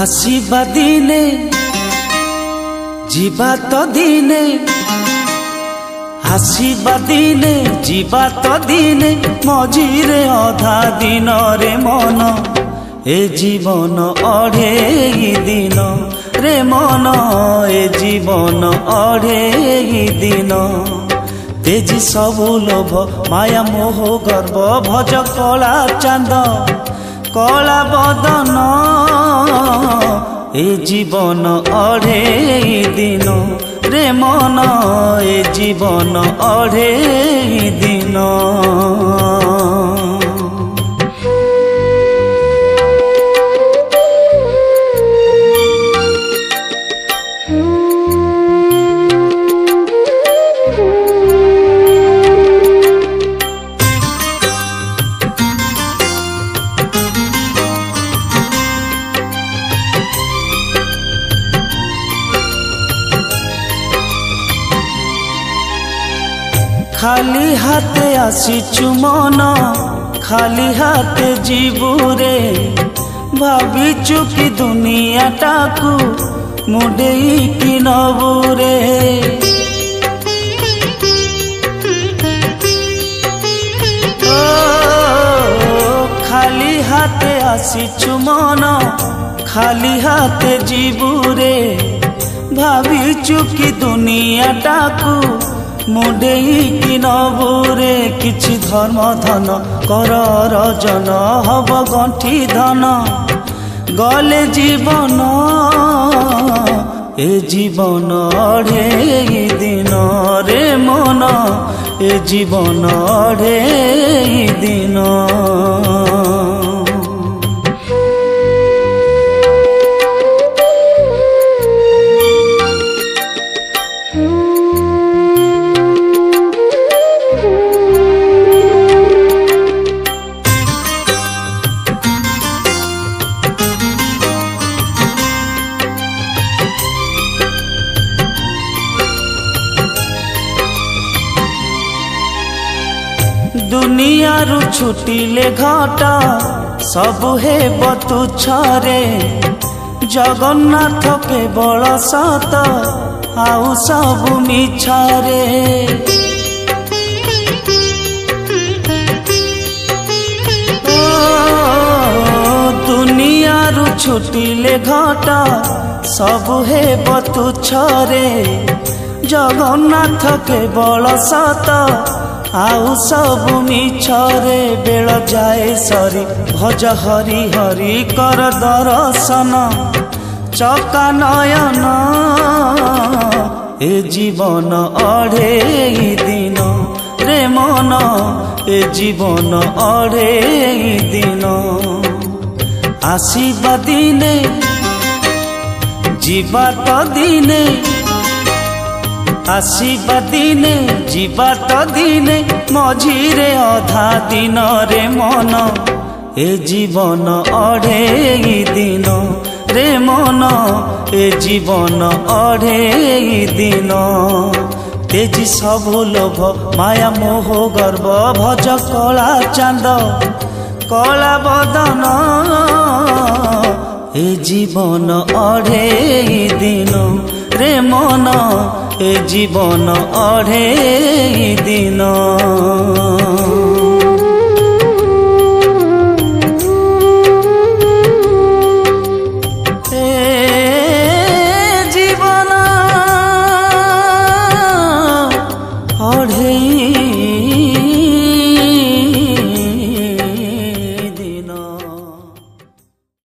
आसीबा दिने जीवा तो दिने आसीबा दिने जीवा तो दिने मझिरे अधा दिन रे मन ए जीवन अढ़े दिन रे मन ए जीवन अढ़े दिन तेजी सबु लोभ माया मोह गर्व भज कला चांद कला बदन ए जीवन अढ़े दिन रे मन ए जीवन अढ़े दिन। खाली हाथे आसीचु मन खाली हाथे जीवुरे भाविचु कि दुनिया टाकू मुडेई कि नबुरे खाली हाथे आसीचु मन खाली हाथे जीवुरे भाविचु कि दुनिया टाकू मुडेई कि नबुरे किछि धर्म धन कर रजन हब गंठी धन गले जीवन ए जीवन अढ़े दिन रे मन ए जीवन अढ़े दिन। दुनिया रु छुटिले घाटा सब हे तुच्छरे जगन्नाथ केवल सत आउ सब मिछरे दुनिया रु छुटिले घाटा सब हे तुच्छरे जगन्नाथ केवल सत आउ सब मिछरे बेल जाए सरी भज हरि हरि कर दर्शन चका नयन ए जीवन अढ़े दिन रे मन ए जीवन अढ़े दिन आसीबा दिने जीवा तो दिने आसीबा दिने जीवा तो दिने मझिरे अधा दिन रे मन ए जीवन अढ़े दिन रे मन ए जीवन अढ़े दिन तेजी सबु लोभ माया मोह गर्व भज कला चांद कला बदन ए जीवन अढ़े दिन रे मन ए जीवन अढ़े दिन।